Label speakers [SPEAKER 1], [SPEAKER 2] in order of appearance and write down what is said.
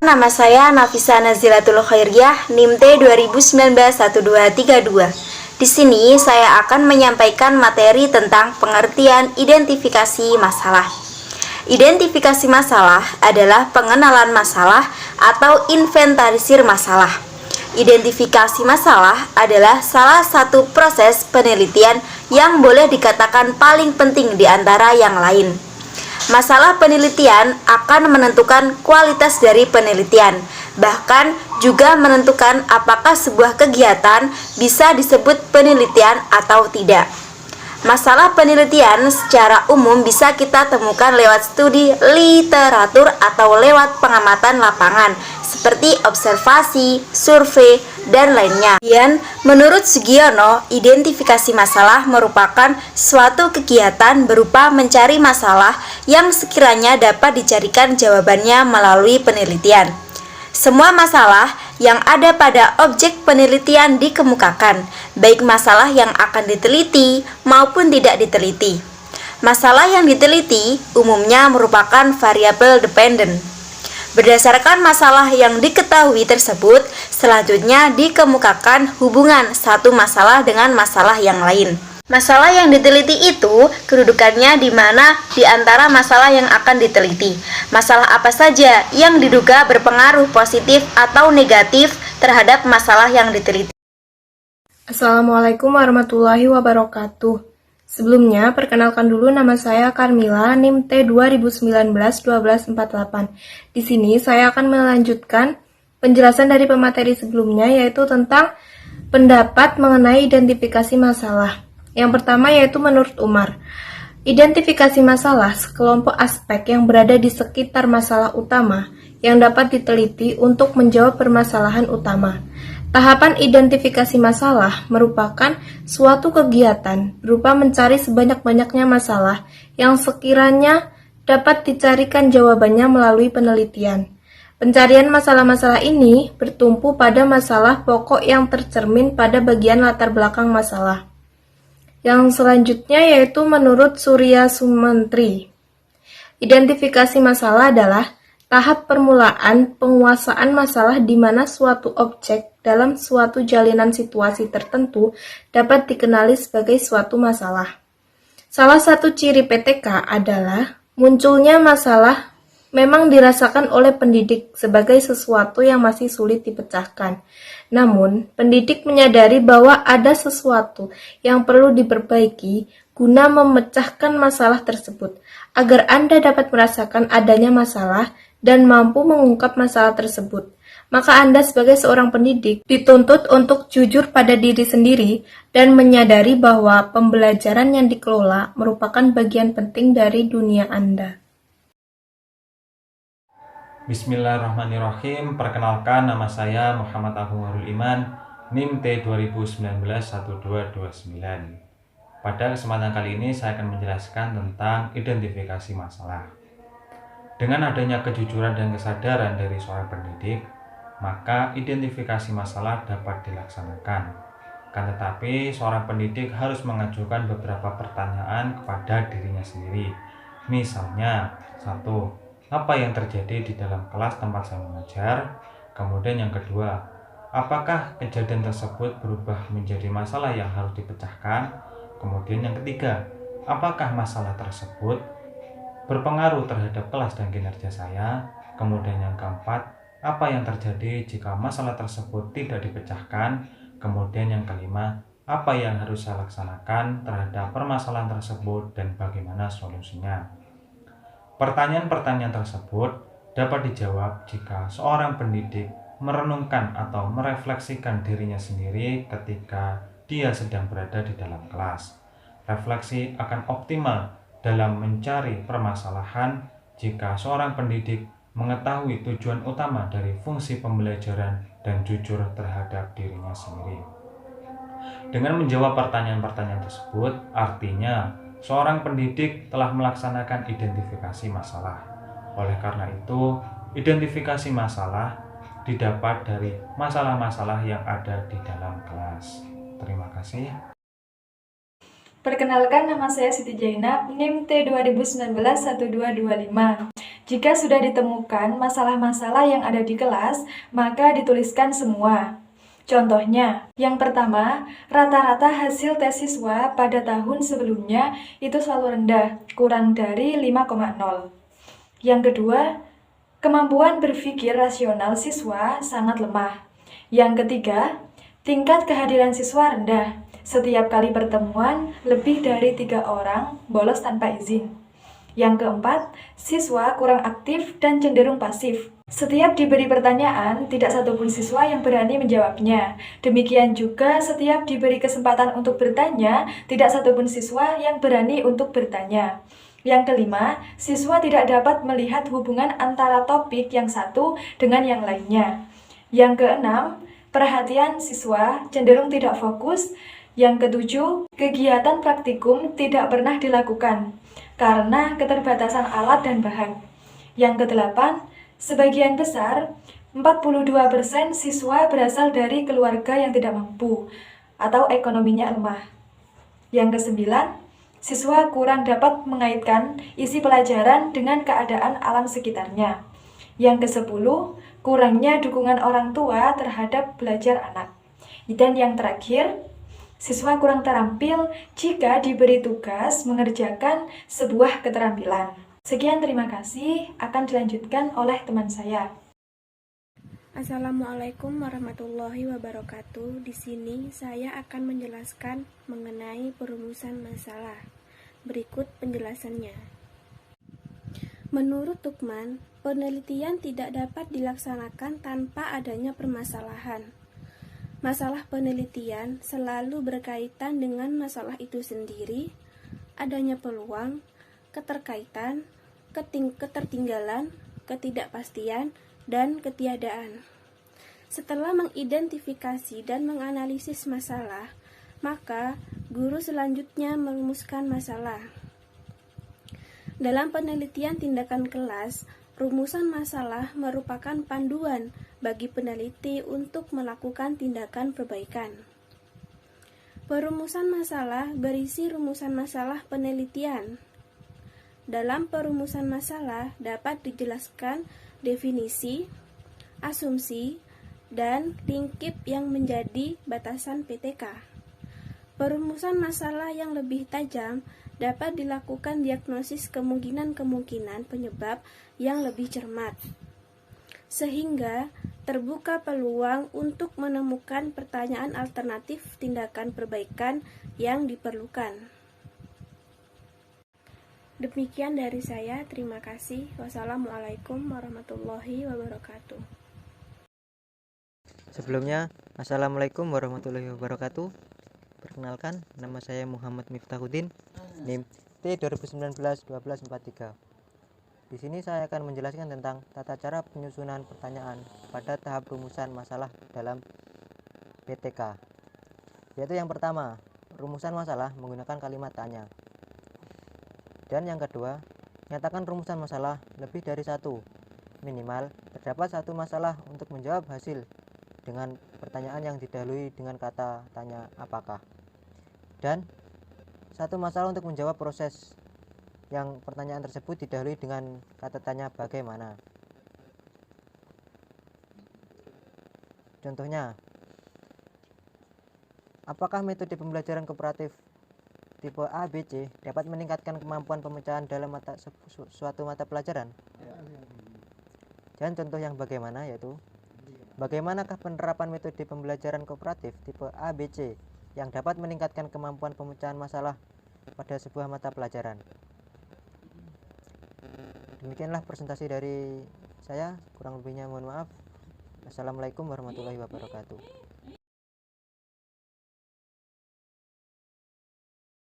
[SPEAKER 1] Nama saya Nafisa Nazilatul Khairiyah, NIM T 2019-1232. Di sini saya akan menyampaikan materi tentang pengertian identifikasi masalah. Identifikasi masalah adalah pengenalan masalah atau inventarisir masalah. Identifikasi masalah adalah salah satu proses penelitian yang boleh dikatakan paling penting di antara yang lain. Masalah penelitian akan menentukan kualitas dari penelitian, bahkan juga menentukan apakah sebuah kegiatan bisa disebut penelitian atau tidak. Masalah penelitian secara umum bisa kita temukan lewat studi literatur atau lewat pengamatan lapangan seperti observasi, survei, dan lainnya. Kemudian, menurut Sugiono, identifikasi masalah merupakan suatu kegiatan berupa mencari masalah yang sekiranya dapat dicarikan jawabannya melalui penelitian. Semua masalah yang ada pada objek penelitian dikemukakan, baik masalah yang akan diteliti maupun tidak diteliti. Masalah yang diteliti umumnya merupakan variabel dependen. Berdasarkan masalah yang diketahui tersebut, selanjutnya dikemukakan hubungan satu masalah dengan masalah yang lain. Masalah yang diteliti itu kedudukannya di mana di antara masalah yang akan diteliti. Masalah apa saja yang diduga berpengaruh positif atau negatif terhadap masalah yang diteliti.
[SPEAKER 2] Assalamualaikum warahmatullahi wabarakatuh. Sebelumnya, perkenalkan dulu nama saya Carmila, NIM T 2019-1248. Di sini saya akan melanjutkan penjelasan dari pemateri sebelumnya, yaitu tentang pendapat mengenai identifikasi masalah. Yang pertama yaitu menurut Umar. Identifikasi masalah sekelompok aspek yang berada di sekitar masalah utama yang dapat diteliti untuk menjawab permasalahan utama. Tahapan identifikasi masalah merupakan suatu kegiatan berupa mencari sebanyak-banyaknya masalah yang sekiranya dapat dicarikan jawabannya melalui penelitian. Pencarian masalah-masalah ini bertumpu pada masalah pokok yang tercermin pada bagian latar belakang masalah. Yang selanjutnya yaitu menurut Surya Sumantri. Identifikasi masalah adalah tahap permulaan penguasaan masalah di mana suatu objek dalam suatu jalinan situasi tertentu dapat dikenali sebagai suatu masalah. Salah satu ciri PTK adalah munculnya masalah memang dirasakan oleh pendidik sebagai sesuatu yang masih sulit dipecahkan. Namun, pendidik menyadari bahwa ada sesuatu yang perlu diperbaiki guna memecahkan masalah tersebut, agar Anda dapat merasakan adanya masalah dan mampu mengungkap masalah tersebut. Maka Anda sebagai seorang pendidik dituntut untuk jujur pada diri sendiri dan menyadari bahwa pembelajaran yang dikelola merupakan bagian penting dari dunia Anda.
[SPEAKER 3] Bismillahirrahmanirrahim. Perkenalkan, nama saya Muhammad Agung Harul Iman, NIM T 2019-1229. Pada kesempatan kali ini saya akan menjelaskan tentang identifikasi masalah. Dengan adanya kejujuran dan kesadaran dari seorang pendidik, maka identifikasi masalah dapat dilaksanakan. Kan tetapi seorang pendidik harus mengajukan beberapa pertanyaan kepada dirinya sendiri. Misalnya, 1. Apa yang terjadi di dalam kelas tempat saya mengajar? Kemudian yang kedua, apakah kejadian tersebut berubah menjadi masalah yang harus dipecahkan? Kemudian yang ketiga, apakah masalah tersebut berpengaruh terhadap kelas dan kinerja saya? Kemudian yang keempat, apa yang terjadi jika masalah tersebut tidak dipecahkan? Kemudian yang kelima, apa yang harus saya laksanakan terhadap permasalahan tersebut dan bagaimana solusinya? Pertanyaan-pertanyaan tersebut dapat dijawab jika seorang pendidik merenungkan atau merefleksikan dirinya sendiri ketika dia sedang berada di dalam kelas. Refleksi akan optimal dalam mencari permasalahan jika seorang pendidik mengetahui tujuan utama dari fungsi pembelajaran dan jujur terhadap dirinya sendiri. Dengan menjawab pertanyaan-pertanyaan tersebut, artinya seorang pendidik telah melaksanakan identifikasi masalah. Oleh karena itu, identifikasi masalah didapat dari masalah-masalah yang ada di dalam kelas. Terima kasih.
[SPEAKER 4] Perkenalkan, nama saya Siti Jainab, NIM T 2019-1225. Jika sudah ditemukan masalah-masalah yang ada di kelas, maka dituliskan semua. Contohnya, yang pertama, rata-rata hasil tes siswa pada tahun sebelumnya itu selalu rendah, kurang dari 5,0. Yang kedua, kemampuan berpikir rasional siswa sangat lemah. Yang ketiga, tingkat kehadiran siswa rendah. Setiap kali pertemuan, lebih dari 3 orang bolos tanpa izin. Yang keempat, siswa kurang aktif dan cenderung pasif. Setiap diberi pertanyaan, tidak satupun siswa yang berani menjawabnya. Demikian juga setiap diberi kesempatan untuk bertanya, tidak satupun siswa yang berani untuk bertanya. Yang kelima, siswa tidak dapat melihat hubungan antara topik yang satu dengan yang lainnya. Yang keenam, perhatian siswa cenderung tidak fokus. Yang ketujuh, kegiatan praktikum tidak pernah dilakukan karena keterbatasan alat dan bahan. Yang kedelapan, sebagian besar, 42% siswa berasal dari keluarga yang tidak mampu atau ekonominya lemah. Yang kesembilan, siswa kurang dapat mengaitkan isi pelajaran dengan keadaan alam sekitarnya. Yang kesepuluh, kurangnya dukungan orang tua terhadap belajar anak. Dan yang terakhir, siswa kurang terampil jika diberi tugas mengerjakan sebuah keterampilan. Sekian, terima kasih. Akan dilanjutkan oleh teman saya.
[SPEAKER 5] Assalamualaikum warahmatullahi wabarakatuh. Di sini saya akan menjelaskan mengenai perumusan masalah. Berikut penjelasannya. Menurut Tuqman, penelitian tidak dapat dilaksanakan tanpa adanya permasalahan. Masalah penelitian selalu berkaitan dengan masalah itu sendiri, adanya peluang, keterkaitan, ketertinggalan, ketidakpastian, dan ketiadaan. Setelah mengidentifikasi dan menganalisis masalah, maka guru selanjutnya merumuskan masalah. Dalam penelitian tindakan kelas, rumusan masalah merupakan panduan bagi peneliti untuk melakukan tindakan perbaikan. Perumusan masalah berisi rumusan masalah penelitian. Dalam perumusan masalah dapat dijelaskan definisi, asumsi, dan lingkup yang menjadi batasan PTK. Perumusan masalah yang lebih tajam dapat dilakukan diagnosis kemungkinan-kemungkinan penyebab yang lebih cermat, sehingga terbuka peluang untuk menemukan pertanyaan alternatif tindakan perbaikan yang diperlukan. Demikian dari saya, terima kasih. Wassalamualaikum warahmatullahi wabarakatuh.
[SPEAKER 6] Sebelumnya, Assalamualaikum warahmatullahi wabarakatuh. Perkenalkan, nama saya Muhammad Miftahuddin, NIM T2019-1243. Di sini saya akan menjelaskan tentang tata cara penyusunan pertanyaan pada tahap rumusan masalah dalam PTK. Yaitu yang pertama, rumusan masalah menggunakan kalimat tanya. Dan yang kedua, nyatakan rumusan masalah lebih dari satu. Minimal terdapat satu masalah untuk menjawab hasil dengan pertanyaan yang didahului dengan kata tanya apakah. Dan satu masalah untuk menjawab proses yang pertanyaan tersebut didahului dengan kata tanya bagaimana. Contohnya, apakah metode pembelajaran kooperatif tipe A, B, C dapat meningkatkan kemampuan pemecahan dalam suatu mata pelajaran? Dan contoh yang bagaimana yaitu, bagaimanakah penerapan metode pembelajaran kooperatif tipe A, B, C yang dapat meningkatkan kemampuan pemecahan masalah pada sebuah mata pelajaran? Demikianlah presentasi dari saya, kurang lebihnya mohon maaf. Assalamualaikum warahmatullahi wabarakatuh.